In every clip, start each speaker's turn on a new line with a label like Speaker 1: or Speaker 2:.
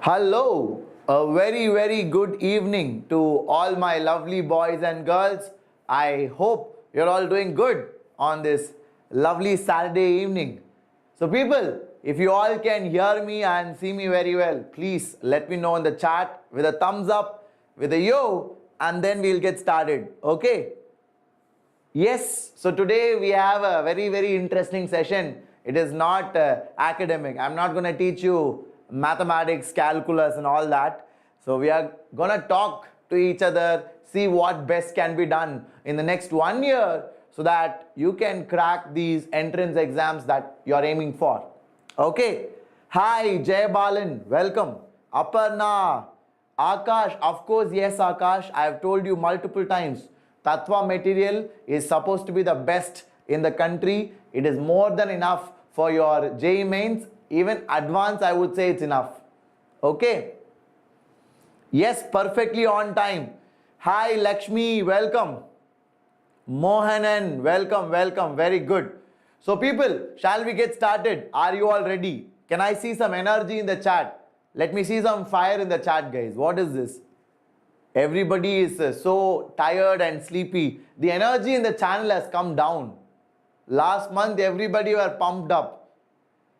Speaker 1: Hello, a very good evening to all my lovely boys and girls. I hope you're all doing good on this lovely Saturday evening. So people, if you all can hear me and see me very well, please let me know in the chat with a thumbs up, with a yo, and then we'll get started. Okay? Yes, so today we have a very interesting session. It is not academic. I'm not going to teach you mathematics, calculus and all that. So we are going to talk to each other, see what best can be done in the next 1 year so that you can crack these entrance exams that you're aiming for. Okay. Hi, Jay Balan. Welcome. Aparna. Akash. Of course, yes, Akash. I have told you multiple times. Tattva material is supposed to be the best in the country. It is more than enough for your JEE mains. Even advanced, I would say it's enough. Okay. Yes, perfectly on time. Hi, Lakshmi. Welcome. Mohanan. Welcome. Very good. So people, shall we get started? Are you all ready? Can I see some energy in the chat? Let me see some fire in the chat, guys. What is this? Everybody is so tired and sleepy. The energy in the channel has come down. Last month, everybody were pumped up.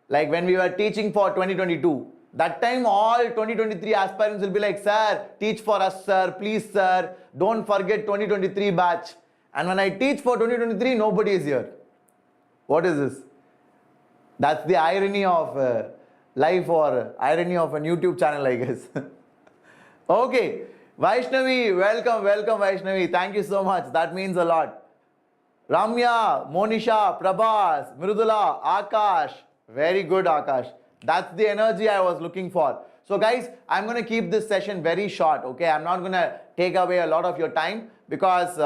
Speaker 1: Like when we were teaching for 2022. That time, all 2023 aspirants will be like, sir, teach for us, sir. Please, sir. Don't forget 2023 batch. And when I teach for 2023, nobody is here. What is this? That's the irony of life or irony of a YouTube channel, I guess. Okay. Vaishnavi, welcome Vaishnavi. Thank you so much. That means a lot. Ramya, Monisha, Prabhas, Mridula, Akash. Very good, Akash. That's the energy I was looking for. So guys, I'm going to keep this session very short. Okay, I'm not going to take away a lot of your time because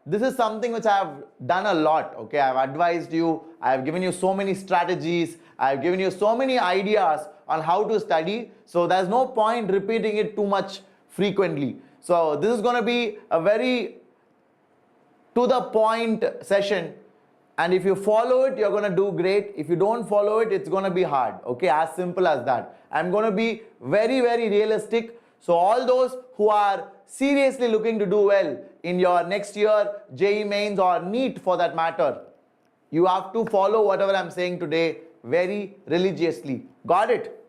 Speaker 1: this is something which I have done a lot. Okay, I've advised you. I have given you so many strategies. I have given you so many ideas on how to study. So there's no point repeating it too much frequently. So this is going to be a very to the point session, and if you follow it, you're going to do great. If you don't follow it, it's going to be hard. Okay, as simple as that. I'm going to be very realistic. So all those who are seriously looking to do well in your next year JEE mains or NEET for that matter, you have to follow whatever I'm saying today very religiously. Got it?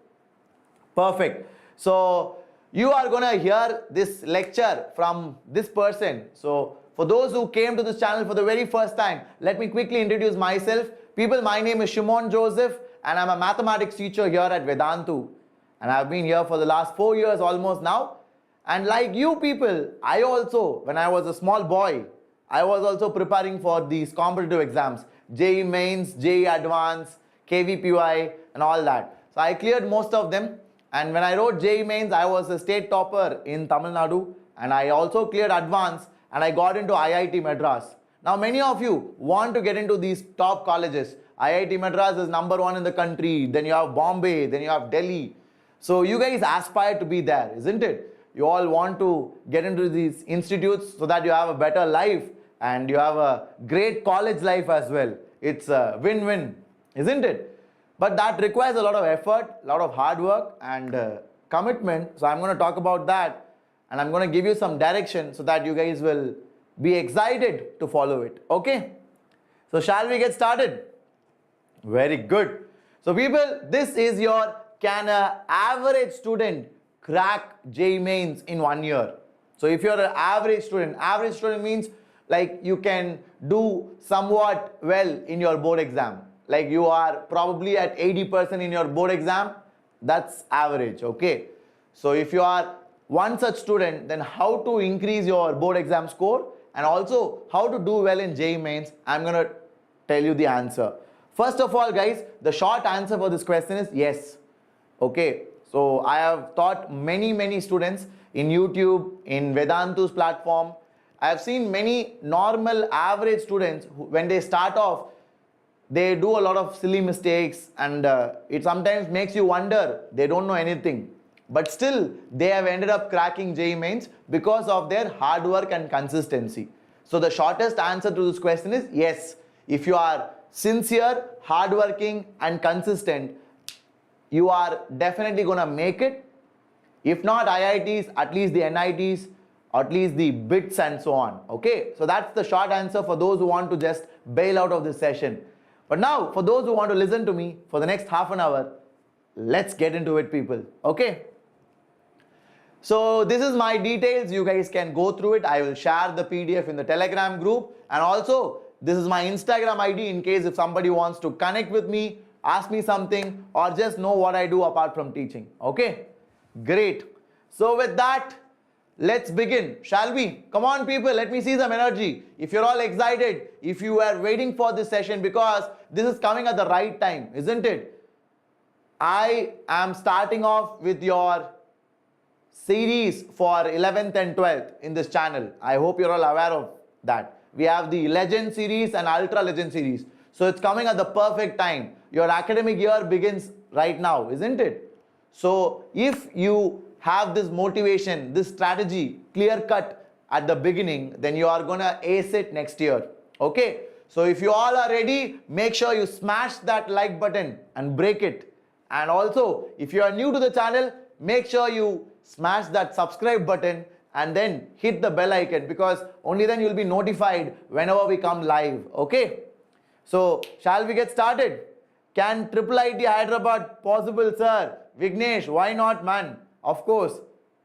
Speaker 1: Perfect. So you are going to hear this lecture from this person. So for those who came to this channel for the very first time, let me quickly introduce myself. People, my name is Shimon Joseph and I'm a mathematics teacher here at Vedantu. And I've been here for the last 4 years almost now. And like you people, I also, when I was a small boy, I was also preparing for these competitive exams. JEE mains, JEE advanced, KVPY and all that. So I cleared most of them. And when I wrote JEE mains, I was a state topper in Tamil Nadu. And I also cleared advanced. And I got into IIT Madras. Now many of you want to get into these top colleges. IIT Madras is #1 in the country. Then you have Bombay. Then you have Delhi. So you guys aspire to be there, isn't it? You all want to get into these institutes so that you have a better life and you have a great college life as well. It's a win-win, isn't it? But that requires a lot of effort, a lot of hard work and commitment. So I'm going to talk about that. And I'm going to give you some direction so that you guys will be excited to follow it. Okay? So shall we get started? Very good. So people, this is your can an average student crack JEE mains in 1 year? So if you're an average student means like you can do somewhat well in your board exam. Like you are probably at 80% in your board exam. That's average. Okay? So if you are one such student, then how to increase your board exam score and also how to do well in JEE mains, I'm going to tell you the answer. First of all, guys, the short answer for this question is yes. Okay, so I have taught many students in YouTube, in Vedantu's platform. I have seen many normal average students who, when they start off, they do a lot of silly mistakes and it sometimes makes you wonder they don't know anything. But still, they have ended up cracking JEE mains because of their hard work and consistency. So the shortest answer to this question is yes. If you are sincere, hardworking and consistent, you are definitely going to make it. If not IITs, at least the NITs, or at least the BITs and so on. Okay, so that's the short answer for those who want to just bail out of this session. But now, for those who want to listen to me for the next half an hour, let's get into it, people. Okay. So this is my details. You guys can go through it. I will share the PDF in the Telegram group. And also, this is my Instagram ID in case if somebody wants to connect with me, ask me something, or just know what I do apart from teaching. Okay? Great. So with that, let's begin, shall we? Come on, people, let me see some energy. If you're all excited, if you are waiting for this session, because this is coming at the right time, isn't it? I am starting off with your series for 11th and 12th in this channel. I hope you're all aware of that. We have the Legend series and Ultra Legend series. So it's coming at the perfect time. Your academic year begins right now, isn't it? So if you have this motivation, this strategy clear cut at the beginning, then you are gonna ace it next year. Okay? So if you all are ready, make sure you smash that like button and break it. And also, if you are new to the channel, make sure you smash that subscribe button and then hit the bell icon, because only then you'll be notified whenever we come live. Okay? So shall we get started? Can IIIT Hyderabad possible, sir? Vignesh, why not, man? Of course,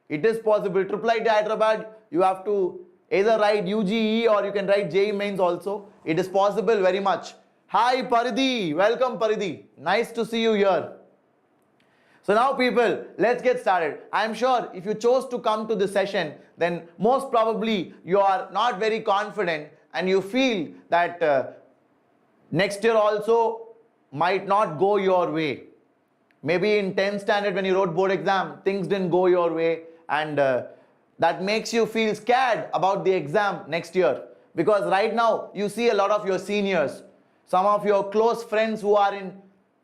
Speaker 1: it is possible. IIIT Hyderabad, you have to either write UGE or you can write JEE mains also. It is possible very much. Hi Paridhi, welcome Paridhi. Nice to see you here. So now people, let's get started. I am sure if you chose to come to this session, then most probably you are not very confident and you feel that next year also might not go your way. Maybe in 10th standard when you wrote board exam, things didn't go your way, and that makes you feel scared about the exam next year. Because right now you see a lot of your seniors, some of your close friends who are in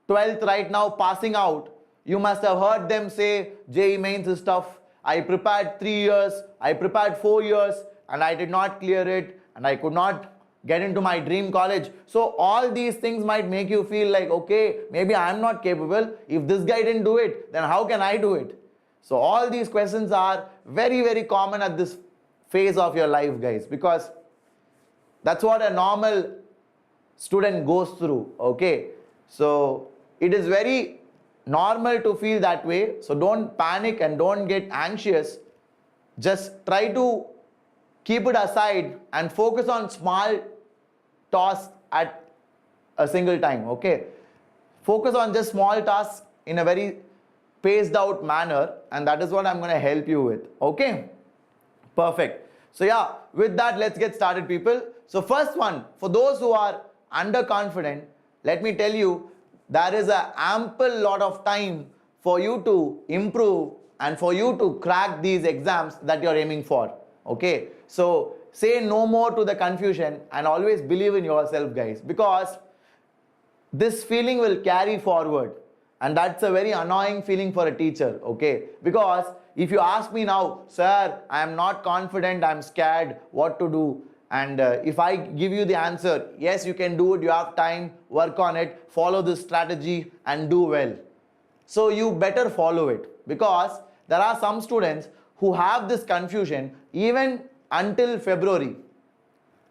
Speaker 1: 12th right now passing out. You must have heard them say JEE mains is tough. I prepared 3 years, I prepared 4 years and I did not clear it and I could not get into my dream college. So all these things might make you feel like, okay, maybe I'm not capable. If this guy didn't do it, then how can I do it? So all these questions are very, very common at this phase of your life, guys, because that's what a normal student goes through. Okay, so it is very normal to feel that way. So don't panic and don't get anxious. Just try to keep it aside and focus on small tasks at a single time. Okay, focus on just small tasks in a very paced out manner, and that is what I'm going to help you with. Okay, perfect. So yeah, with that, let's get started, people. So first one, for those who are underconfident, let me tell you, there is an ample lot of time for you to improve and for you to crack these exams that you're aiming for. Okay, so say no more to the confusion and always believe in yourself, guys, because this feeling will carry forward, and that's a very annoying feeling for a teacher. Okay, because if you ask me now, sir, I am not confident, I'm scared, what to do? And if I give you the answer, yes, you can do it, you have time, work on it, follow this strategy and do well. So you better follow it, because there are some students who have this confusion even until February.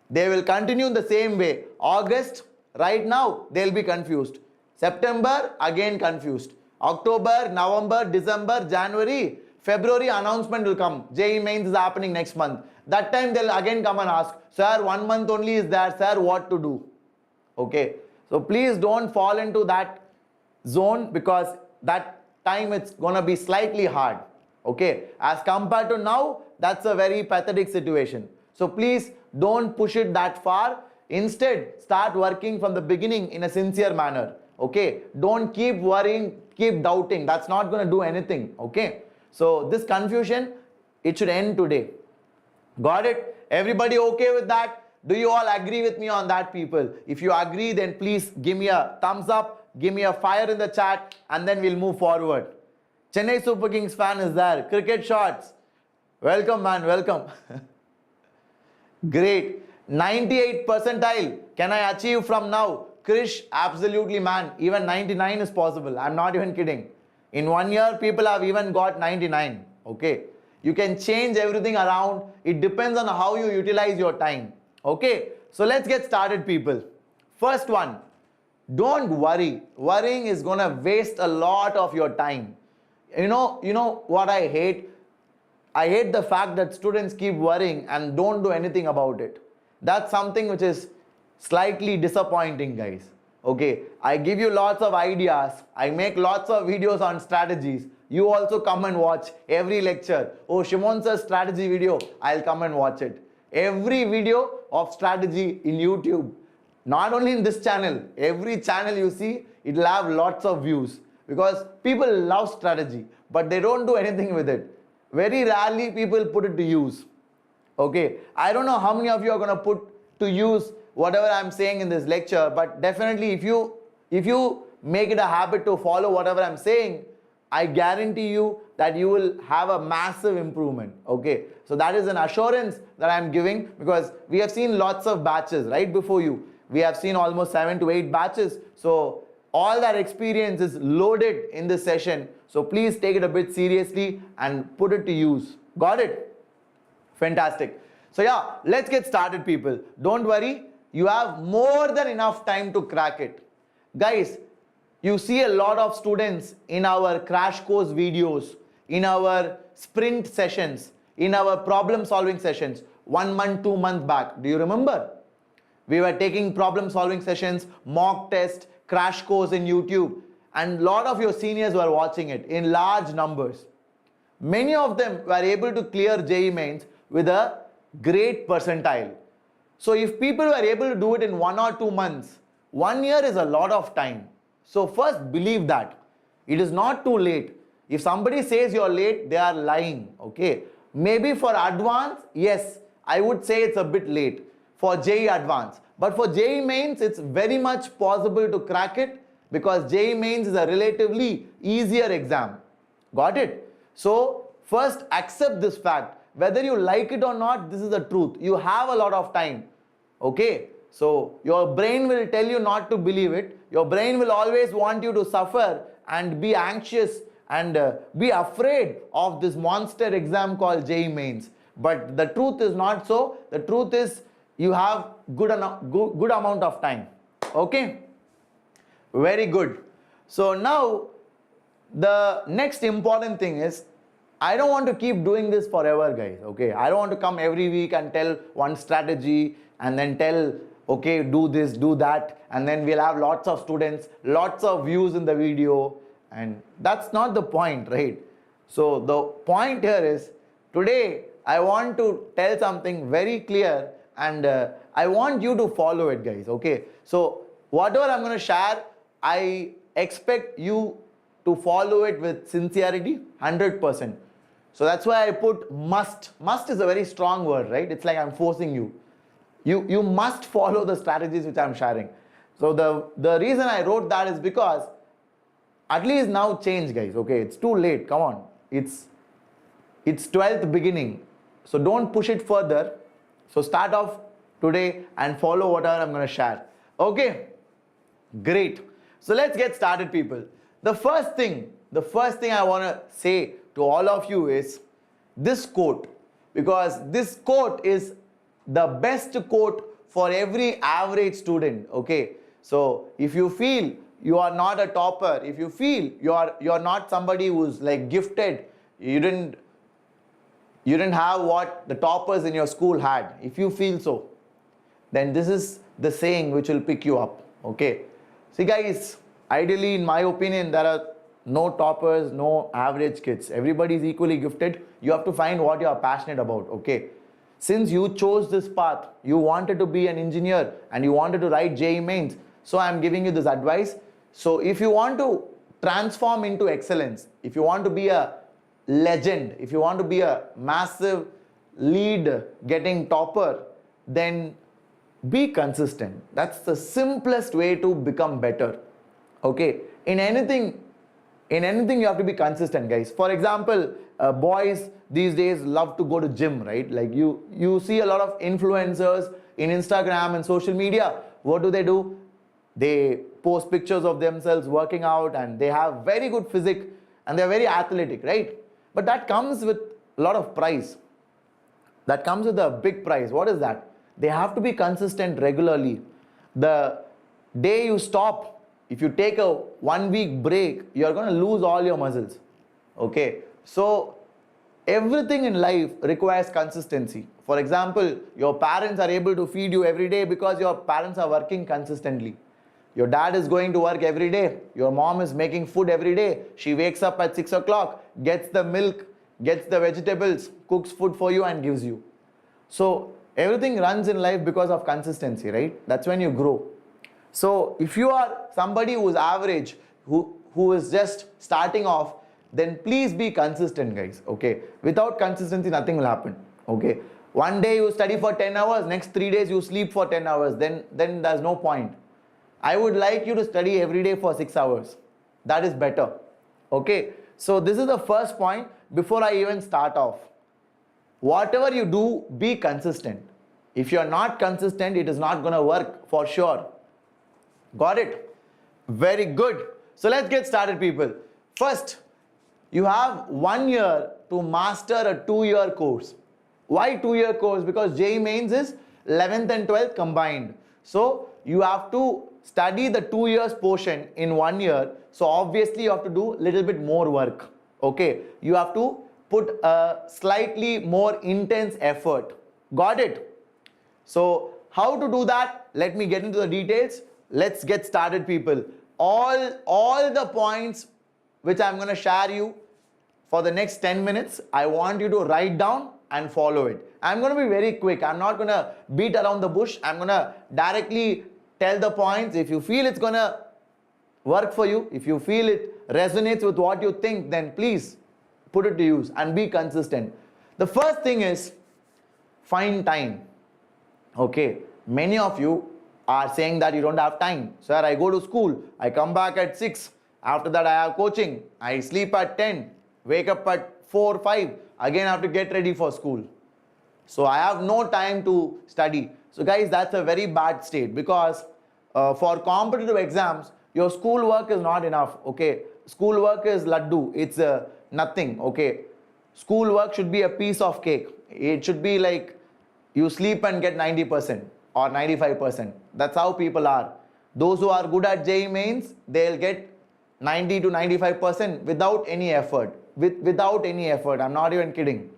Speaker 1: They will continue in the same way. August, right now, they'll be confused. September, again confused. October, November, December, January, February announcement will come. JEE mains is happening next month. That time they'll again come and ask, sir, 1 month only is there, sir, what to do? Okay, so please don't fall into that zone, because that time it's gonna be slightly hard. Okay, as compared to now, that's a very pathetic situation. So please don't push it that far. Instead, start working from the beginning in a sincere manner. Okay, don't keep worrying, keep doubting. That's not gonna do anything. Okay, so this confusion, it should end today. Got it? Everybody okay with that? Do you all agree with me on that, people? If you agree, then please give me a thumbs up, give me a fire in the chat, and then we'll move forward. Chennai Super Kings fan is there. Cricket shots. Welcome, man, welcome. Great. 98 percentile. Can I achieve from now? Krish, absolutely, man. Even 99 is possible. I'm not even kidding. In 1 year, people have even got 99. Okay, you can change everything around. It depends on how you utilize your time. Okay, so let's get started, people. First one, don't worry. Worrying is gonna waste a lot of your time. You know what I hate? I hate the fact that students keep worrying and don't do anything about it. That's something which is slightly disappointing, guys. Okay, I give you lots of ideas. I make lots of videos on strategies. You also come and watch every lecture. Oh, Shimon sir's strategy video, I'll come and watch it. Every video of strategy in YouTube. Not only in this channel, every channel you see, it will have lots of views because people love strategy, but they don't do anything with it. Very rarely people put it to use. Okay, I don't know how many of you are going to put to use whatever I'm saying in this lecture, but definitely if you make it a habit to follow whatever I'm saying, I guarantee you that you will have a massive improvement. Okay, so that is an assurance that I'm giving because we have seen lots of batches right before you. We have seen almost 7 to 8 batches. So all that experience is loaded in this session. So please take it a bit seriously and put it to use. Got it? Fantastic. So yeah, let's get started, people. Don't worry. You have more than enough time to crack it. Guys, you see a lot of students in our crash course videos, in our sprint sessions, in our problem solving sessions, 1 month, 2 months back. Do you remember? We were taking problem solving sessions, mock test, crash course in YouTube, and a lot of your seniors were watching it in large numbers. Many of them were able to clear JEE mains with a great percentile. So if people were able to do it in 1 or 2 months, 1 year is a lot of time. So first believe that. It is not too late. If somebody says you're late, they are lying. Okay. Maybe for advanced, yes, I would say it's a bit late for JEE Advanced. But for JEE Mains, it's very much possible to crack it because JEE Mains is a relatively easier exam. Got it? So first accept this fact. Whether you like it or not, this is the truth. You have a lot of time. Okay? So your brain will tell you not to believe it. Your brain will always want you to suffer and be anxious and be afraid of this monster exam called JEE Mains. But the truth is not so. The truth is you have good amount of time. Okay? Very good. So now the next important thing is I don't want to keep doing this forever, guys. Okay? I don't want to come every week and tell one strategy and then tell, okay, do this, do that, and then we'll have lots of students, lots of views in the video, and that's not the point, right? So the point here is today I want to tell something very clear and I want you to follow it, guys. Okay, so whatever I'm going to share, I expect you to follow it with sincerity, 100%. So that's why I put must. Must is a very strong word, right? It's like I'm forcing you. You must follow the strategies which I'm sharing. So the reason I wrote that is because at least now change, guys. Okay, it's too late. Come on, it's 12th beginning. So don't push it further. So start off today and follow whatever I'm going to share. Okay, great. So let's get started, people. The first thing I want to say to all of you is this quote, because this quote is the best quote for every average student. Okay, so if you feel you are not a topper, if you feel you're not somebody who's like gifted, you didn't have what the toppers in your school had, if you feel so, then this is the saying which will pick you up. Okay, see guys, ideally in my opinion there are no toppers, no average kids. Everybody is equally gifted. You have to find what you are passionate about. Okay, since you chose this path, you wanted to be an engineer and you wanted to write JEE Mains, so I am giving you this advice. So if you want to transform into excellence, if you want to be a legend, if you want to be a massive lead getting topper, then be consistent. That's the simplest way to become better. Okay, in anything you have to be consistent, guys. For example, boys these days love to go to gym, right? Like you see a lot of influencers in Instagram and social media. What do? They post pictures of themselves working out and they have very good physique and they're very athletic, right? But that comes with a lot of price. That comes with a big price. What is that? They have to be consistent regularly. The day you stop, if you take a 1 week break, you're going to lose all your muscles. Okay, so everything in life requires consistency. For example, your parents are able to feed you every day because your parents are working consistently. Your dad is going to work every day. Your mom is making food every day. She wakes up at 6 o'clock, gets the milk, gets the vegetables, cooks food for you and gives you. So everything runs in life because of consistency, right? That's when you grow. So if you are somebody who is average, who is just starting off, then please be consistent, guys. Okay, without consistency nothing will happen. Okay, one day you study for 10 hours, next 3 days you sleep for 10 hours, then there's no point. I would like you to study every day for 6 hours. That is better. Okay, so this is the first point before I even start off. Whatever you do, be consistent. If you are not consistent, it is not going to work for sure. Got it? Very good. So let's get started, people. First, you have 1 year to master a 2-year course. Why 2-year course? Because JEE Mains is 11th and 12th combined. So you have to study the 2 years portion in 1 year. So obviously you have to do a little bit more work. Okay, you have to put a slightly more intense effort. Got it? So how to do that? Let me get into the details. Let's get started, people. All the points which I'm going to share you for the next 10 minutes, I want you to write down and follow it. I'm going to be very quick. I'm not going to beat around the bush. I'm going to directly tell the points. If you feel it's going to work for you, if you feel it resonates with what you think, then please put it to use and be consistent. The first thing is find time. Okay, many of you are saying that you don't have time. Sir, I go to school, I come back at 6. After that, I have coaching. I sleep at 10, wake up at 4, 5. Again, I have to get ready for school. So I have no time to study. So guys, that's a very bad state because for competitive exams, your school work is not enough. Okay, school work is laddu. It's nothing. Okay, school work should be a piece of cake. It should be like you sleep and get 90% or 95%. That's how people are. Those who are good at JEE Mains, they'll get 90 to 95% without any effort. Without any effort. I'm not even kidding.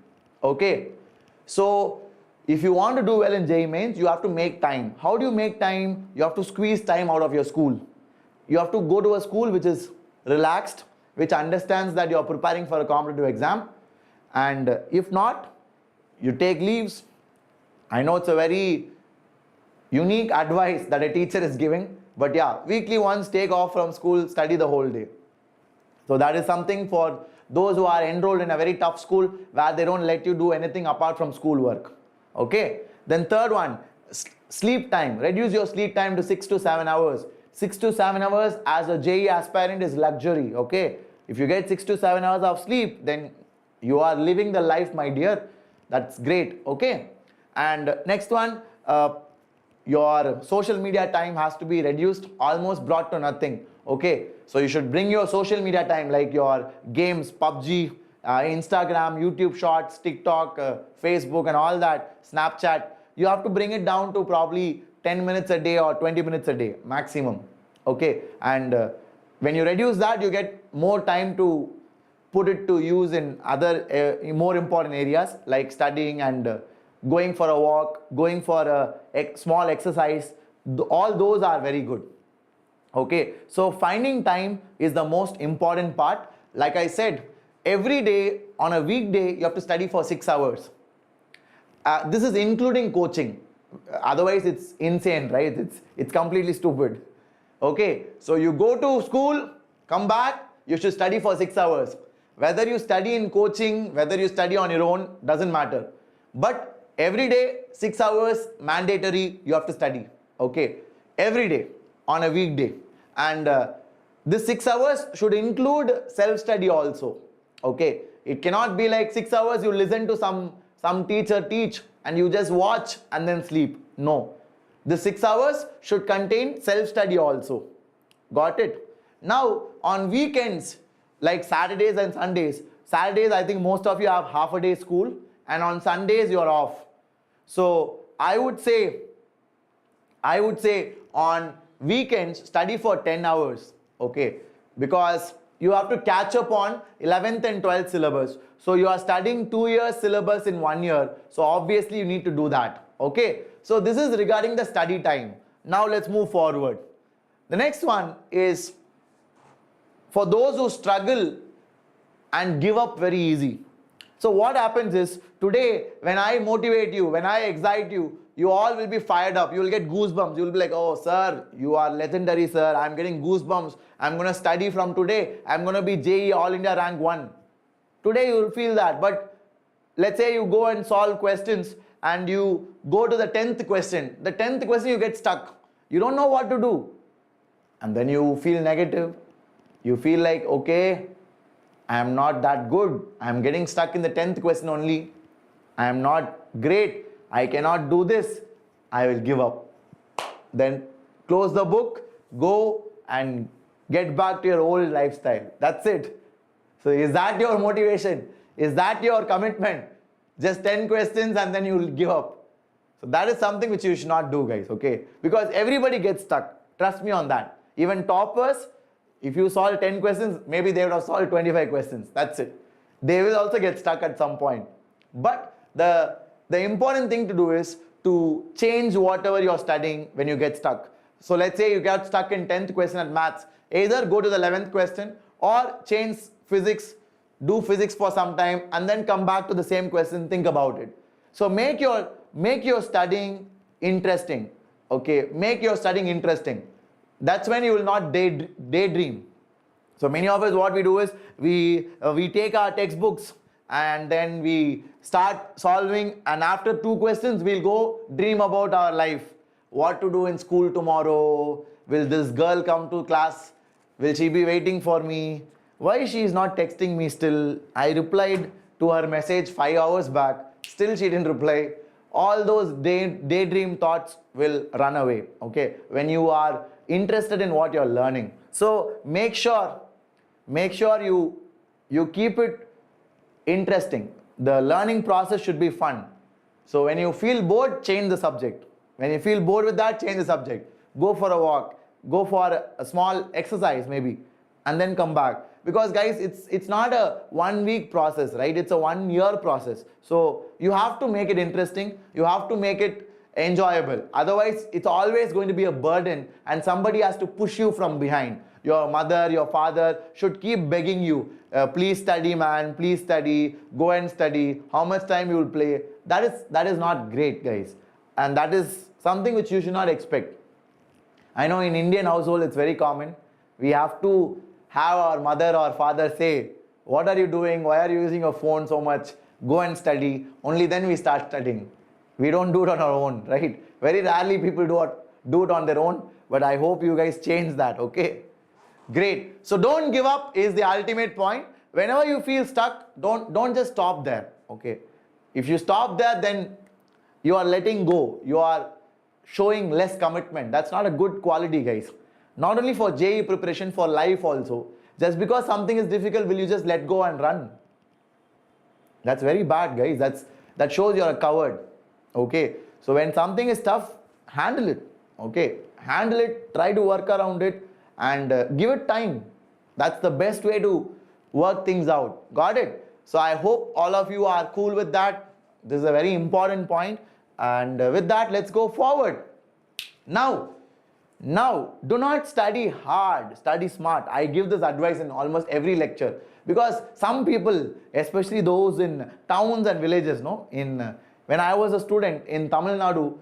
Speaker 1: Okay. So if you want to do well in JEE Mains, you have to make time. How do you make time? You have to squeeze time out of your school. You have to go to a school which is relaxed, which understands that you're preparing for a competitive exam. And if not, you take leaves. I know it's a very unique advice that a teacher is giving, but yeah, weekly once take off from school, study the whole day. So that is something for those who are enrolled in a very tough school where they don't let you do anything apart from school work. Okay. Then third one, sleep time. Reduce your sleep time to 6 to 7 hours. 6 to 7 hours as a JEE aspirant is luxury. Okay. If you get 6 to 7 hours of sleep, then you are living the life, my dear. That's great. Okay. And next one, your social media time has to be reduced, almost brought to nothing. Okay, so you should bring your social media time like your games, PUBG, Instagram, YouTube Shorts, TikTok, Facebook and all that, Snapchat. You have to bring it down to probably 10 minutes a day or 20 minutes a day maximum. Okay, and when you reduce that, you get more time to put it to use in other more important areas like studying and going for a walk, going for a small exercise. All those are very good. Okay, so finding time is the most important part. Like I said, every day on a weekday, you have to study for 6 hours. This is including coaching. Otherwise, it's insane, right? It's completely stupid. Okay, so you go to school, come back, you should study for 6 hours. Whether you study in coaching, whether you study on your own, doesn't matter. But every day, 6 hours mandatory, you have to study. Okay, every day on a weekday. And this 6 hours should include self-study also. Okay, it cannot be like 6 hours you listen to some teacher teach and you just watch and then sleep. No, the 6 hours should contain self-study also. Got it? Now on weekends like Saturdays and Sundays, Saturdays, I think most of you have half a day school, and on Sundays you're off. So I would say on weekends, study for 10 hours, okay? Because you have to catch up on 11th and 12th syllabus. So you are studying 2 years syllabus in 1 year. So obviously you need to do that, okay? So this is regarding the study time. Now let's move forward. The next one is for those who struggle and give up very easy. So what happens is, today when I motivate you, when I excite you, you all will be fired up. You will get goosebumps. You will be like, oh sir, you are legendary sir. I'm getting goosebumps. I'm going to study from today. I'm going to be JEE All India Rank 1. Today you will feel that. But let's say you go and solve questions and you go to the 10th question. The 10th question you get stuck. You don't know what to do. And then you feel negative. You feel like, okay, I am not that good. I am getting stuck in the 10th question only. I am not great. I cannot do this. I will give up. Then close the book, go and get back to your old lifestyle. That's it. So is that your motivation? Is that your commitment? Just 10 questions and then you will give up. So that is something which you should not do, guys, okay? Because everybody gets stuck. Trust me on that. Even toppers, if you solve 10 questions, maybe they would have solved 25 questions. That's it. They will also get stuck at some point. But the important thing to do is to change whatever you're studying when you get stuck. So let's say you got stuck in 10th question at maths. Either go to the 11th question or change physics, do physics for some time and then come back to the same question, think about it. So make your studying interesting. Okay, make your studying interesting. That's when you will not daydream. So many of us, what we do is we take our textbooks and then we start solving, and after 2 questions we'll go dream about our life. What to do in school tomorrow? Will this girl come to class? Will she be waiting for me? Why she is not texting me still? I replied to her message 5 hours back. Still she didn't reply. All those daydream thoughts will run away, okay, when you are interested in what you're learning. So make sure you keep it interesting. The learning process should be fun. So when you feel bored, change the subject. When you feel bored with that, change the subject. Go for a walk, go for a small exercise maybe, and then come back. Because guys, it's not a 1 week process, right? It's a 1 year process. So you have to make it interesting. You have to make it enjoyable. Otherwise, it's always going to be a burden and somebody has to push you from behind. Your mother, your father should keep begging you, please study man, please study, go and study, how much time you will play. That is not great, guys. And that is something which you should not expect. I know in Indian household it's very common. We have to have our mother or father say, what are you doing? Why are you using your phone so much? Go and study. Only then we start studying. We don't do it on our own, right? Very rarely people do it on their own, but I hope you guys change that, okay? Great. So don't give up is the ultimate point. Whenever you feel stuck, don't just stop there, okay? If you stop there, then you are letting go. You are showing less commitment. That's not a good quality, guys. Not only for JEE preparation, for life also. Just because something is difficult, will you just let go and run? That's very bad, guys. That shows you're a coward. Okay. So when something is tough, handle it. Okay. Handle it, try to work around it and give it time. That's the best way to work things out. Got it? So I hope all of you are cool with that. This is a very important point. And with that, let's go forward. Now, do not study hard, study smart. I give this advice in almost every lecture because some people, especially those in towns and villages, when I was a student in Tamil Nadu,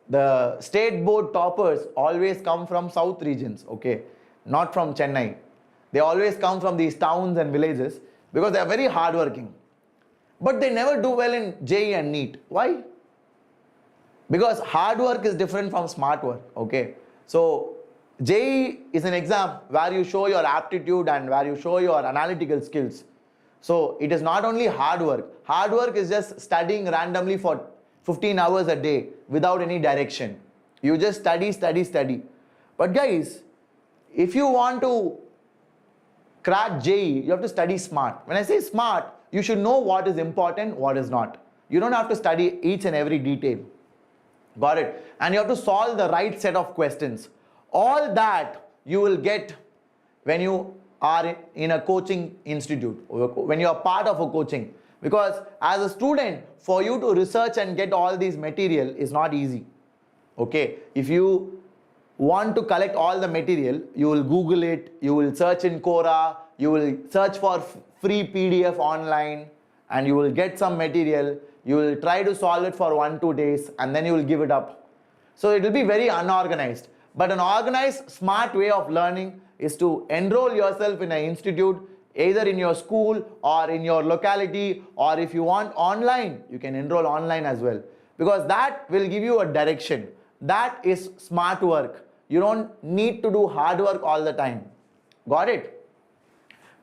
Speaker 1: the state board toppers always come from south regions, okay, not from Chennai. They always come from these towns and villages because they are very hardworking. But they never do well in JEE and NEET. Why? Because hard work is different from smart work, okay. So JEE is an exam where you show your aptitude and where you show your analytical skills. So it is not only hard work. Hard work is just studying randomly for 15 hours a day without any direction. You just study. But guys, if you want to crack JEE, you have to study smart. When I say smart, you should know what is important, what is not. You don't have to study each and every detail. Got it? And you have to solve the right set of questions. All that you will get when you are in a coaching institute, when you are part of a coaching. Because as a student, for you to research and get all these material is not easy. Okay, if you want to collect all the material, you will Google it, you will search in Quora, you will search for free PDF online, and you will get some material. You will try to solve it for 1-2 days, and then you will give it up. So it will be very unorganized. But an organized, smart way of learning is to enroll yourself in an institute, either in your school or in your locality, or if you want online, you can enroll online as well. Because that will give you a direction. That is smart work. You don't need to do hard work all the time. Got it?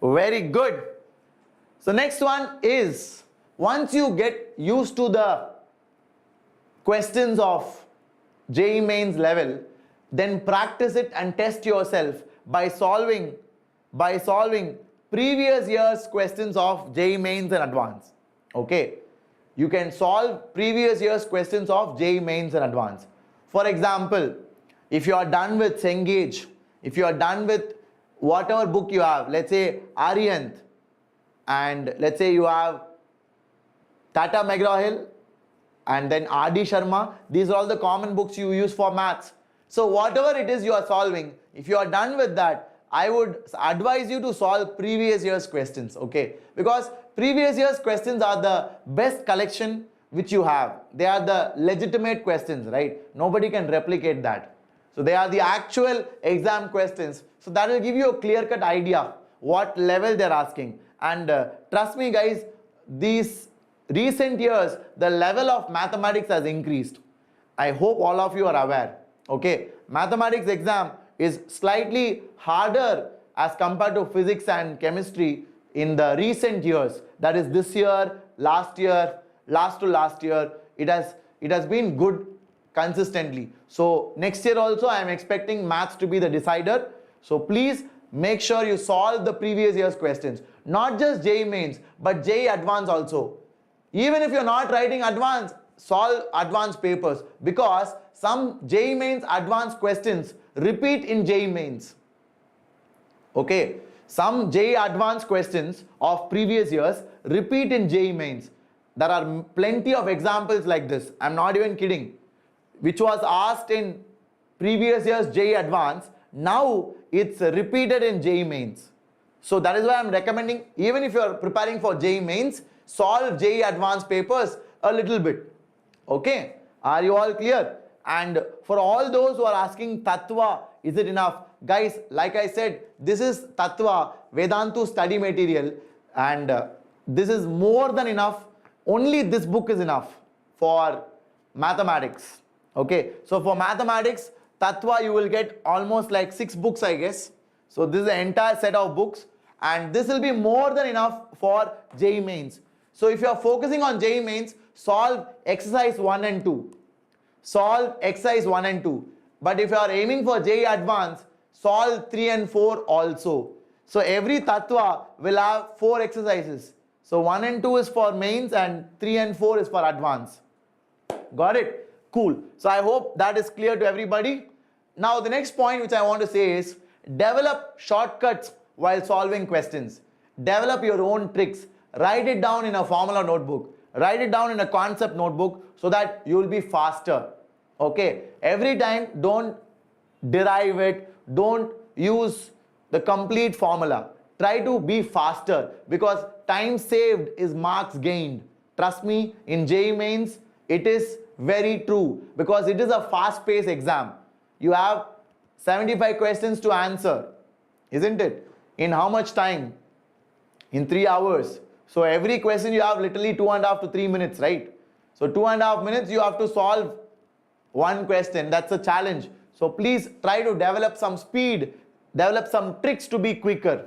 Speaker 1: Very good. So next one is, once you get used to the questions of JEE Mains level, then practice it and test yourself by solving previous year's questions of JEE Mains and Advanced. Okay, you can solve previous year's questions of JEE Mains and Advanced. For example, if you are done with Cengage, if you are done with whatever book you have, let's say Aryanth, and let's say you have Tata McGraw-Hill and then R.D. Sharma, these are all the common books you use for maths. So whatever it is you are solving, if you are done with that, I would advise you to solve previous year's questions, okay? Because previous year's questions are the best collection which you have. They are the legitimate questions, right? Nobody can replicate that. So they are the actual exam questions. So that will give you a clear-cut idea what level they're asking. And trust me guys, these recent years, the level of mathematics has increased. I hope all of you are aware. Okay, mathematics exam is slightly harder as compared to physics and chemistry in the recent years. That is this year, last year, last to last year. It has been good consistently. So next year also I am expecting maths to be the decider. So please make sure you solve the previous year's questions. Not just JEE Mains, but JEE Advanced also. Even if you're not writing advanced, solve advanced papers, because some JEE Mains advanced questions repeat in JEE Mains. Okay, some JEE advanced questions of previous years repeat in JEE Mains. There are plenty of examples like this. I'm not even kidding. Which was asked in previous year's JEE Advanced, now it's repeated in JEE Mains. So that is why I'm recommending, even if you're preparing for JEE Mains, solve JEE Advanced papers a little bit. Okay, are you all clear? And for all those who are asking Tattva, is it enough? Guys, like I said, this is Tattva, Vedantu study material, and this is more than enough. Only this book is enough for mathematics. Okay, so for mathematics, Tattva you will get almost like 6 books, I guess. So this is the entire set of books, and this will be more than enough for JEE Mains. So if you are focusing on JEE Mains, solve exercise 1 and 2. Solve exercise 1 and 2. But if you are aiming for JEE Advanced, solve 3 and 4 also. So every Tattva will have 4 exercises. So 1 and 2 is for mains and 3 and 4 is for advanced. Got it? Cool. So I hope that is clear to everybody. Now the next point which I want to say is, develop shortcuts while solving questions. Develop your own tricks. Write it down in a formula notebook. Write it down in a concept notebook so that you will be faster. Okay, every time don't derive it, don't use the complete formula. Try to be faster, because time saved is marks gained. Trust me, in JEE Mains it is very true, because it is a fast-paced exam. You have 75 questions to answer, isn't it? In how much time? In 3 hours. So every question you have literally 2.5 to 3 minutes, right? So 2.5 minutes you have to solve one question. That's a challenge. So please try to develop some speed, develop some tricks to be quicker.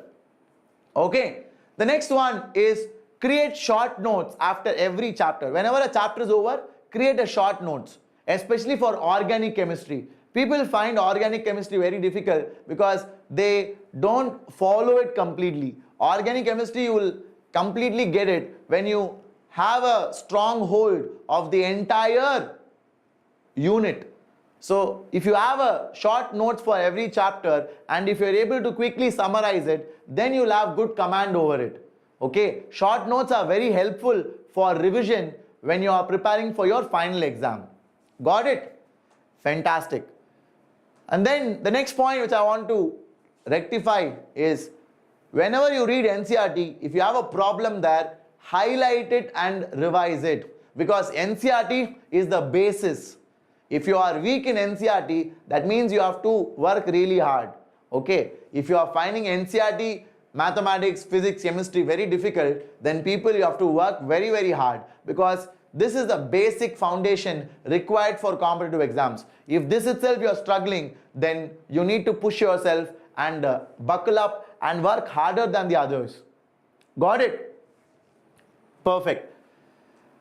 Speaker 1: Okay. The next one is create short notes after every chapter. Whenever a chapter is over, create a short notes, especially for organic chemistry. People find organic chemistry very difficult because they don't follow it completely. Organic chemistry, you will completely get it when you have a strong hold of the entire unit. So if you have a short notes for every chapter and if you're able to quickly summarize it, then you'll have good command over it. Okay, short notes are very helpful for revision when you are preparing for your final exam. Got it? Fantastic. And then the next point which I want to rectify is, whenever you read NCERT, if you have a problem there, highlight it and revise it, because NCERT is the basis. If you are weak in NCERT, that means you have to work really hard. Okay, if you are finding NCERT, mathematics, physics, chemistry very difficult, then people, you have to work very, very hard, because this is the basic foundation required for competitive exams. If this itself you are struggling, then you need to push yourself and buckle up and work harder than the others. Got it? Perfect.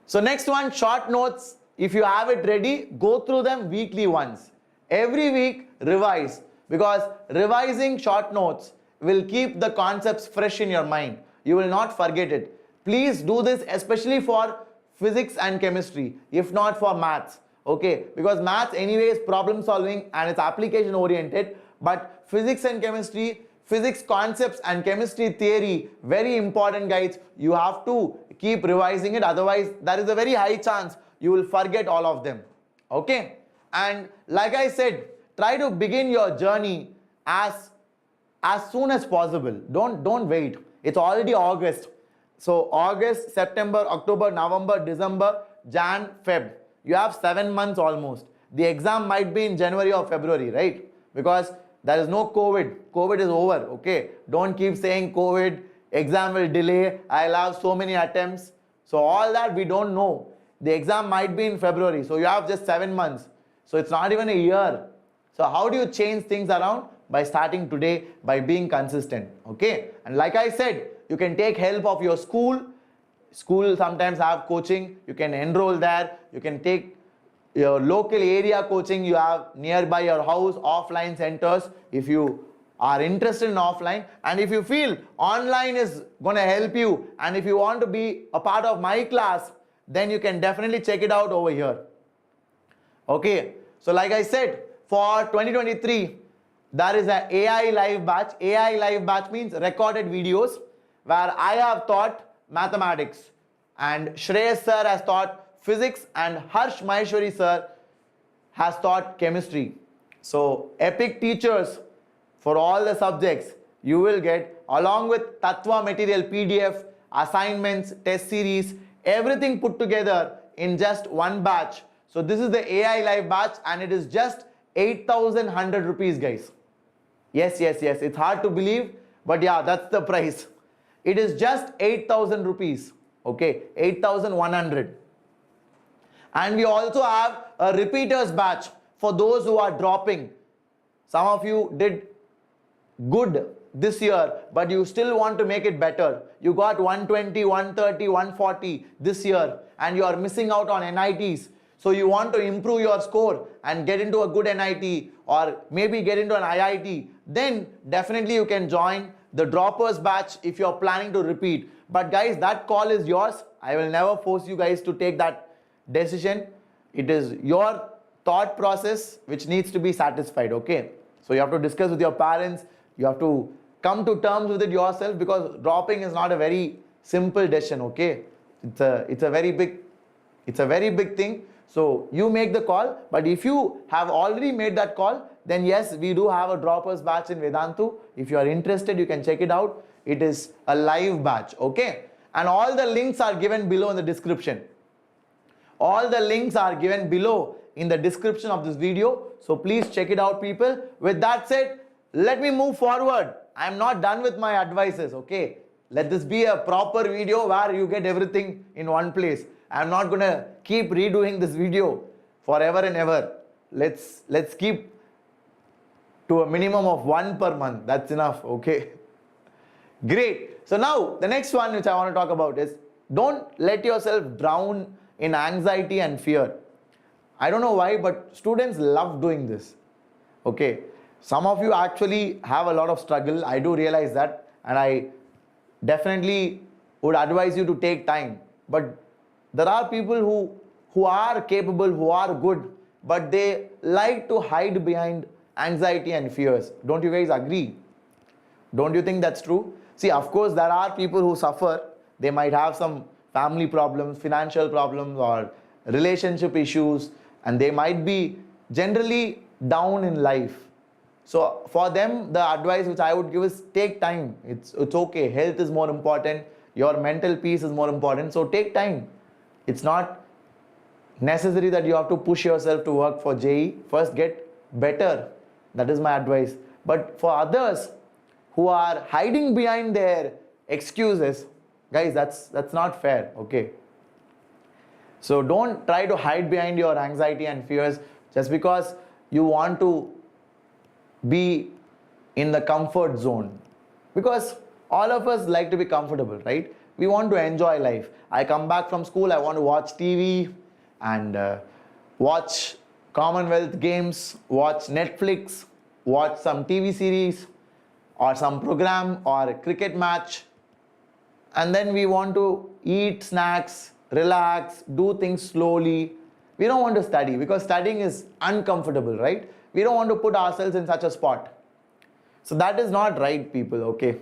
Speaker 1: So next one, short notes. If you have it ready, go through them weekly once. Every week, revise, because revising short notes will keep the concepts fresh in your mind. You will not forget it. Please do this especially for physics and chemistry, if not for maths. Okay, because maths anyway is problem solving and it's application oriented, but physics and chemistry, physics concepts and chemistry theory, very important guys. You have to keep revising it, otherwise there is a very high chance you will forget all of them. Okay, and like I said, try to begin your journey as soon as possible. Don't wait. It's already August. So August, September, October, November, December, Jan, Feb. You have 7 months almost. The exam might be in January or February, right? Because there is no COVID. COVID is over, okay? Don't keep saying COVID, exam will delay, I'll have so many attempts. So all that we don't know. The exam might be in February, so you have just 7 months. So it's not even a year. So how do you change things around? By starting today, by being consistent, okay? And like I said, you can take help of your school. School sometimes have coaching. You can enroll there. You can take your local area coaching you have nearby your house, offline centers if you are interested in offline. And if you feel online is going to help you and if you want to be a part of my class, then you can definitely check it out over here. Okay, so like I said, for 2023, there is an AI live batch. AI live batch means recorded videos where I have taught mathematics and Shreyas sir has taught physics and Harsh Maheshwari sir has taught chemistry. So epic teachers for all the subjects you will get, along with Tattva material PDF, assignments, test series, everything put together in just one batch. So this is the AI live batch and it is just 8,100 rupees, guys. Yes, it's hard to believe, but yeah, that's the price. It is just 8,000 rupees, okay, 8,100. And we also have a repeaters batch for those who are dropping. Some of you did good this year, but you still want to make it better. You got 120, 130, 140 this year and you are missing out on NITs. So you want to improve your score and get into a good NIT or maybe get into an IIT, then definitely you can join the droppers batch if you're planning to repeat. But guys, that call is yours. I will never force you guys to take that decision. It is your thought process which needs to be satisfied, okay? So you have to discuss with your parents. You have to come to terms with it yourself, because dropping is not a very simple decision, okay? It's a very big thing. So you make the call, but if you have already made that call, then yes, we do have a droppers batch in Vedantu. If you are interested, you can check it out. It is a live batch, okay? And all the links are given below in the description. All the links are given below in the description of this video. So please check it out, people. With that said, let me move forward. I am not done with my advices, okay? Let this be a proper video where you get everything in one place. I'm not going to keep redoing this video forever and ever. Let's keep to a minimum of 1 per month. That's enough, okay? Great. So now the next one which I want to talk about is, don't let yourself drown in anxiety and fear. I don't know why, but students love doing this. Okay, some of you actually have a lot of struggle. I do realize that, and I definitely would advise you to take time. But there are people who are capable, who are good, but they like to hide behind anxiety and fears. Don't you guys agree? Don't you think that's true? See, of course, there are people who suffer. They might have some family problems, financial problems, or relationship issues, and they might be generally down in life. So for them, the advice which I would give is take time. It's okay. Health is more important. Your mental peace is more important. So take time. It's not necessary that you have to push yourself to work for JEE. First, get better. That is my advice. But for others who are hiding behind their excuses, guys, that's not fair. Okay. So don't try to hide behind your anxiety and fears just because you want to be in the comfort zone, because all of us like to be comfortable, right? We want to enjoy life. I come back from school, I want to watch TV and watch Commonwealth games, watch Netflix, watch some TV series or some program or a cricket match, and then we want to eat snacks, relax, do things slowly. We don't want to study because studying is uncomfortable, right? We don't want to put ourselves in such a spot. So that is not right, people, okay?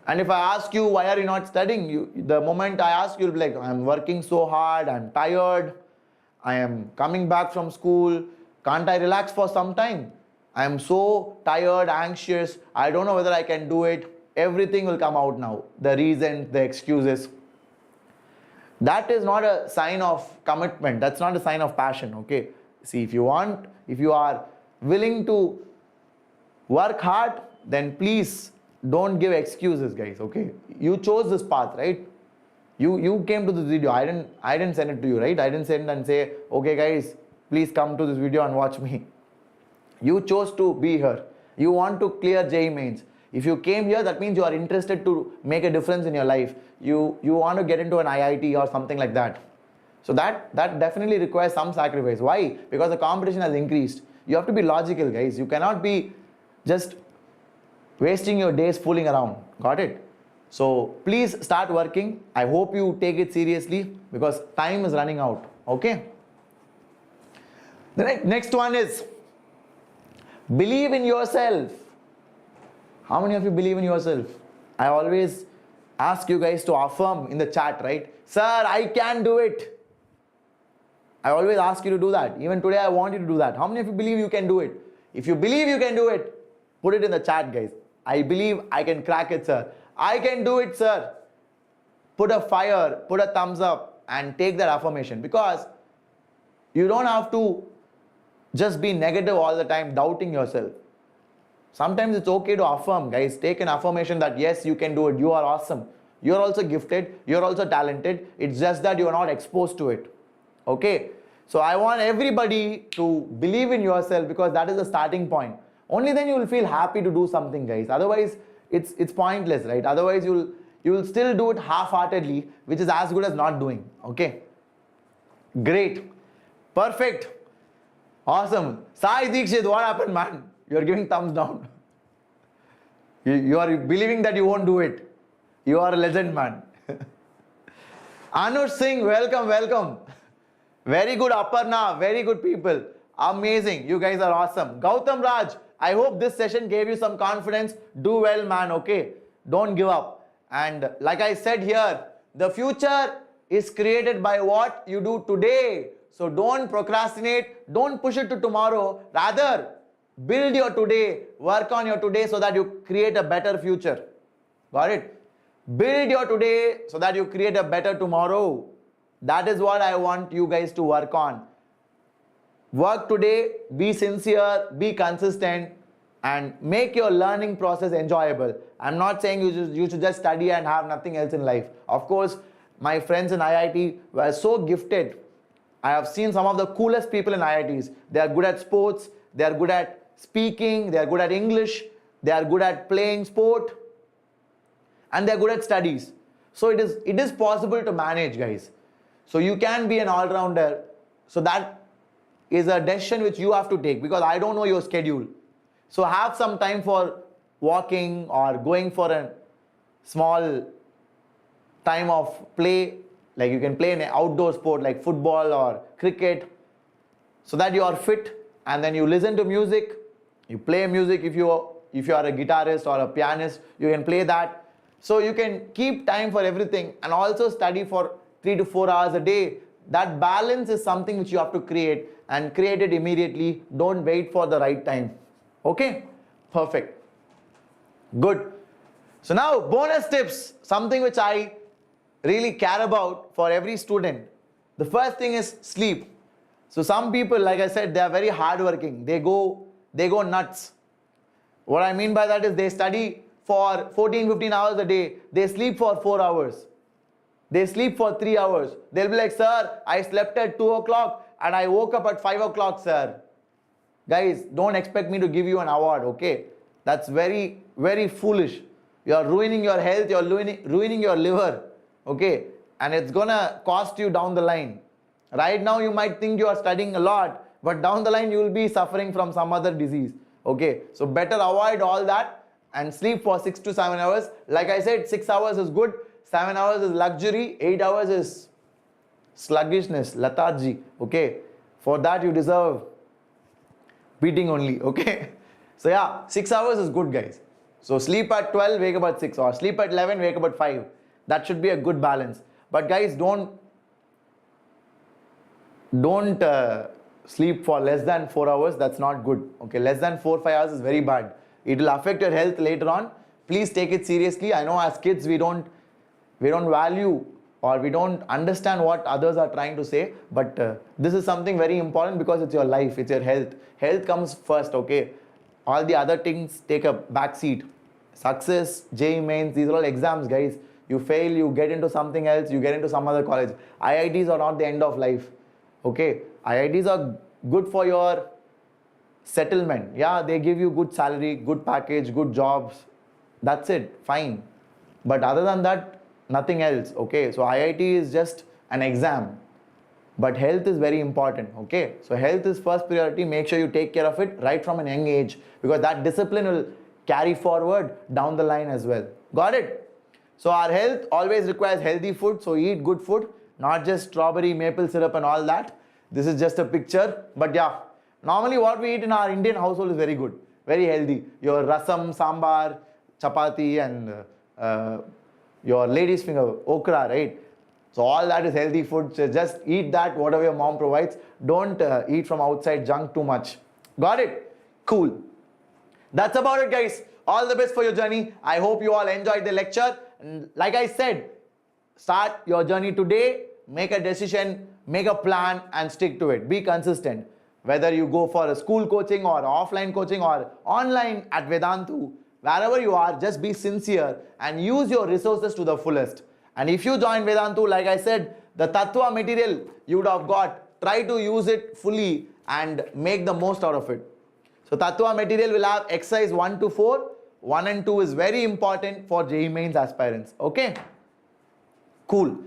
Speaker 1: And if I ask you, why are you not studying? The moment I ask you, you'll be like, I'm working so hard, I'm tired, I am coming back from school, can't I relax for some time? I am so tired, anxious, I don't know whether I can do it. Everything will come out now. The reasons, the excuses. That is not a sign of commitment. That's not a sign of passion, okay? See, if you are willing to work hard, then please don't give excuses, guys, okay? You chose this path, right? You came to this video. I didn't send it to you, right? I didn't send and say, okay guys, please come to this video and watch me. You chose to be here. You want to clear JEE mains. If you came here, that means you are interested to make a difference in your life. You want to get into an IIT or something like that. So that definitely requires some sacrifice. Why? Because the competition has increased. You have to be logical, guys. You cannot be just wasting your days fooling around. Got it? So please start working. I hope you take it seriously because time is running out. Okay? The next one is believe in yourself. How many of you believe in yourself? I always ask you guys to affirm in the chat, right? Sir, I can do it. I always ask you to do that. Even today, I want you to do that. How many of you believe you can do it? If you believe you can do it, put it in the chat, guys. I believe I can crack it, sir. I can do it, sir. Put a fire, put a thumbs up and take that affirmation, because you don't have to just be negative all the time, doubting yourself. Sometimes it's okay to affirm, guys. Take an affirmation that yes, you can do it. You are awesome. You're also gifted. You're also talented. It's just that you're not exposed to it. Okay, so I want everybody to believe in yourself, because that is the starting point. Only then you will feel happy to do something, guys. Otherwise, it's pointless, right? Otherwise, you will still do it half-heartedly, which is as good as not doing. Okay, great, perfect, awesome. Sai Dikshit, what happened, man? You are giving thumbs down. You are believing that you won't do it. You are a legend, man. Anush Singh, welcome, welcome. Very good, Aparna. Very good people. Amazing. You guys are awesome. Gautam Raj, I hope this session gave you some confidence. Do well, man. Okay. Don't give up. And like I said here, the future is created by what you do today. So don't procrastinate. Don't push it to tomorrow. Rather, build your today. Work on your today so that you create a better future. Got it? Build your today so that you create a better tomorrow. That is what I want you guys to work on. Work today, be sincere, be consistent, and make your learning process enjoyable. I'm not saying you should just study and have nothing else in life. Of course, my friends in IIT were so gifted. I have seen some of the coolest people in IITs. They are good at sports, they are good at speaking, they are good at English, they are good at playing sport, and they are good at studies. So it is possible to manage, guys. So you can be an all-rounder. So that is a decision which you have to take, because I don't know your schedule. So have some time for walking or going for a small time of play, like you can play an outdoor sport like football or cricket, so that you are fit. And then you listen to music, you play music. If you are a guitarist or a pianist, you can play that. So you can keep time for everything and also study for 3 to 4 hours a day. That balance is something which you have to create, and create it immediately. Don't wait for the right time. Okay, perfect, good. So now bonus tips, something which I really care about for every student. The first thing is sleep. So some people, like I said, they are very hardworking. They go nuts. What I mean by that is they study for 14-15 hours a day. They sleep for 4 hours. They sleep for 3 hours. They'll be like, sir, I slept at 2 o'clock and I woke up at 5 o'clock, sir. Guys, don't expect me to give you an award, okay? That's very, very foolish. You are ruining your health, you are ruining your liver, okay? And it's gonna cost you down the line. Right now, you might think you are studying a lot, but down the line, you will be suffering from some other disease, okay? So better avoid all that and sleep for 6 to 7 hours. Like I said, 6 hours is good, 7 hours is luxury, 8 hours is sluggishness, lethargy, okay? For that, you deserve beating only, okay? So yeah, 6 hours is good, guys. So sleep at 12, wake up at 6, or sleep at 11, wake up at 5. That should be a good balance. But guys, don't sleep for less than 4 hours. That's not good, okay? Less than 4-5 hours is very bad. It will affect your health later on. Please take it seriously. I know as kids we don't value or we don't understand what others are trying to say, but this is something very important because it's your life, it's your health. Health comes first, okay? All the other things take a back seat. Success, JEE mains, these are all exams, guys. You fail, you get into something else, you get into some other college. IITs are not the end of life, okay? IITs are good for your settlement. Yeah, they give you good salary, good package, good jobs. That's it, fine. But other than that, nothing else, okay? So IIT is just an exam, but health is very important, okay? So health is first priority. Make sure you take care of it right from an young age, because that discipline will carry forward down the line as well. Got it? So our health always requires healthy food, so eat good food, not just strawberry, maple syrup and all that. This is just a picture, but yeah, normally what we eat in our Indian household is very good, very healthy. Your rasam, sambar, chapati and your lady's finger, okra, right? So all that is healthy food. So just eat that, whatever your mom provides. Don't eat from outside junk too much. Got it? Cool. That's about it, guys. All the best for your journey. I hope you all enjoyed the lecture. And like I said, start your journey today. Make a decision, make a plan and stick to it. Be consistent. Whether you go for a school coaching or offline coaching or online at Vedantu, wherever you are, just be sincere and use your resources to the fullest. And if you join Vedantu, like I said, the Tattva material you would have got, try to use it fully and make the most out of it. So Tattva material will have exercise 1 to 4. 1 and 2 is very important for JEE mains aspirants. Okay? Cool.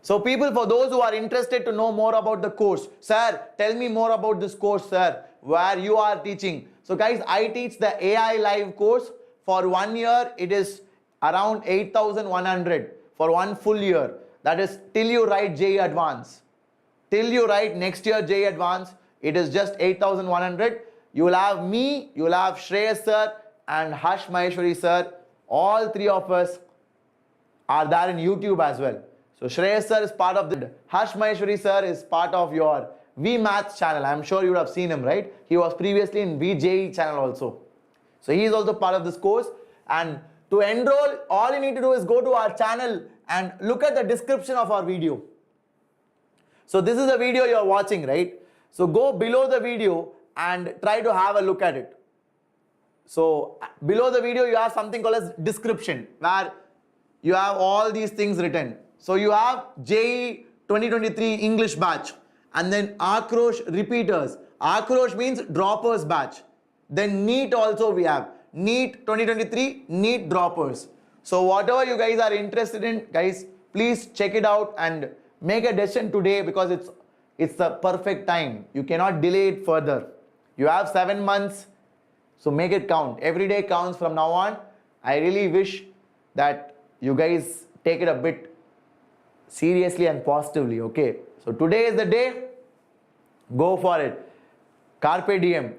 Speaker 1: So people, for those who are interested to know more about the course, sir, tell me more about this course, sir, where you are teaching. So guys, I teach the AI live course. For 1 year, it is around 8,100 for 1 full year. That is till you write JEE Advance. Till you write next year JEE Advance, it is just 8,100. You will have me, you will have Shreyas sir and Harsh Maheshwari sir. All three of us are there in YouTube as well. So Shreyas sir is part of the, Harsh Maheshwari sir is part of your VMaths channel. I'm sure you would have seen him, right? He was previously in VJE channel also. So he is also part of this course. And to enroll, all you need to do is go to our channel and look at the description of our video. So this is the video you are watching, right? So go below the video and try to have a look at it. So below the video you have something called as description, where you have all these things written. So you have JEE 2023 English batch, and then Akrosh repeaters. Akrosh means droppers batch. Then NEET also we have. NEET 2023, NEET droppers. So whatever you guys are interested in, guys, please check it out and make a decision today, because it's the perfect time. You cannot delay it further. You have 7 months. So make it count. Every day counts from now on. I really wish that you guys take it a bit seriously and positively, okay? So today is the day. Go for it. Carpe diem.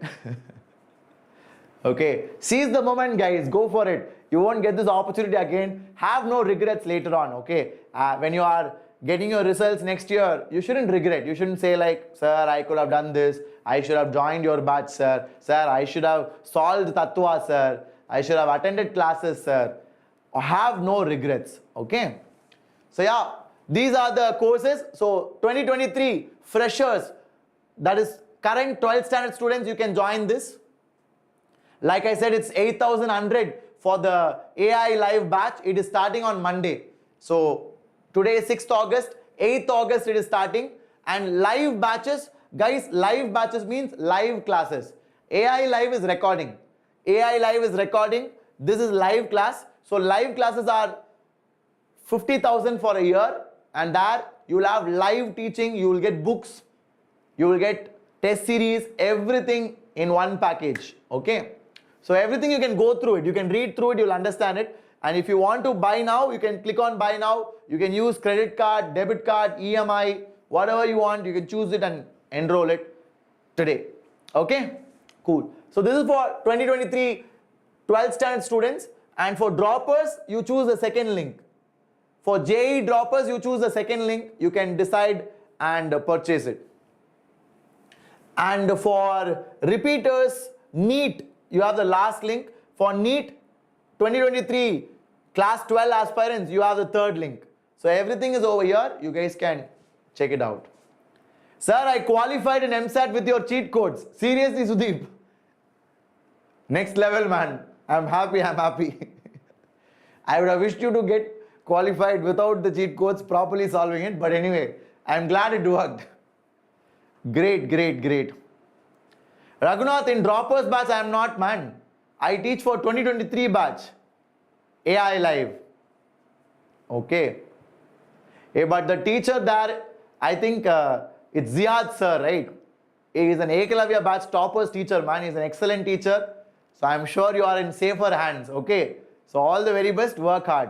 Speaker 1: Okay, seize the moment, guys. Go for it. You won't get this opportunity again. Have no regrets later on, okay? When you are getting your results next year, you shouldn't regret. You shouldn't say like, sir, I could have done this. I should have joined your batch, sir. Sir, I should have solved Tattva, sir. I should have attended classes, sir. Have no regrets, okay? So yeah, these are the courses. So 2023 freshers, that is current 12th standard students, you can join this. Like I said, it's 8,100 for the AI live batch. It is starting on Monday. So today is 6th August, 8th August it is starting. And live batches, guys, live batches means live classes. AI live is recording. AI live is recording. This is live class. So live classes are 50,000 for a year, and there you will have live teaching, you will get books, you will get test series, everything in one package, okay? So everything you can go through it, you can read through it, you will understand it. And if you want to buy now, you can click on buy now. You can use credit card, debit card, EMI, whatever you want, you can choose it and enroll it today, okay? Cool. So this is for 2023 12th standard students, and for droppers, you choose the second link. For JEE droppers, you choose the second link. You can decide and purchase it. And for repeaters, NEET, you have the last link. For NEET 2023 class 12 aspirants, you have the third link. So everything is over here. You guys can check it out. Sir, I qualified in MSAT with your cheat codes. Seriously, Sudeep. Next level, man. I'm happy. I would have wished you to get qualified without the cheat codes, properly solving it. But anyway, I'm glad it worked. Great. Raghunath, in droppers batch, I am not, man. I teach for 2023 batch. AI live. Okay. Hey, but the teacher there, I think it's Ziad sir, right? He is an Ekalavya batch toppers teacher, man. He's an excellent teacher. So I'm sure you are in safer hands, okay? So all the very best, work hard.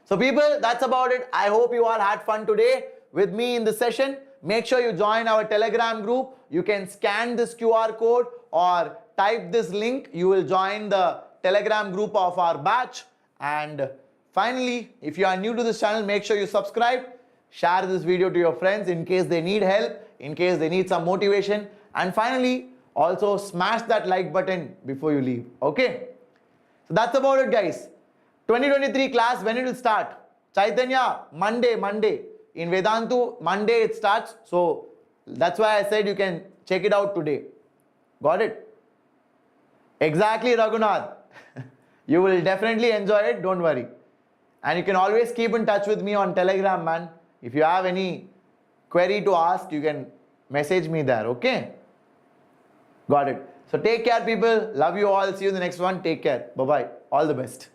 Speaker 1: So people, that's about it. I hope you all had fun today with me in the session. Make sure you join our Telegram group. You can scan this QR code or type this link. You will join the Telegram group of our batch. And finally, if you are new to this channel, make sure you subscribe. Share this video to your friends in case they need help, in case they need some motivation. And finally, also smash that like button before you leave, okay? So that's about it, guys. 2023 class, when it will start? Chaitanya, Monday. In Vedantu, Monday it starts. So that's why I said you can check it out today. Got it? Exactly, Raghunath. You will definitely enjoy it, don't worry. And you can always keep in touch with me on Telegram, man. If you have any query to ask, you can message me there, okay? Got it. So take care, people. Love you all. See you in the next one. Take care. Bye-bye. All the best.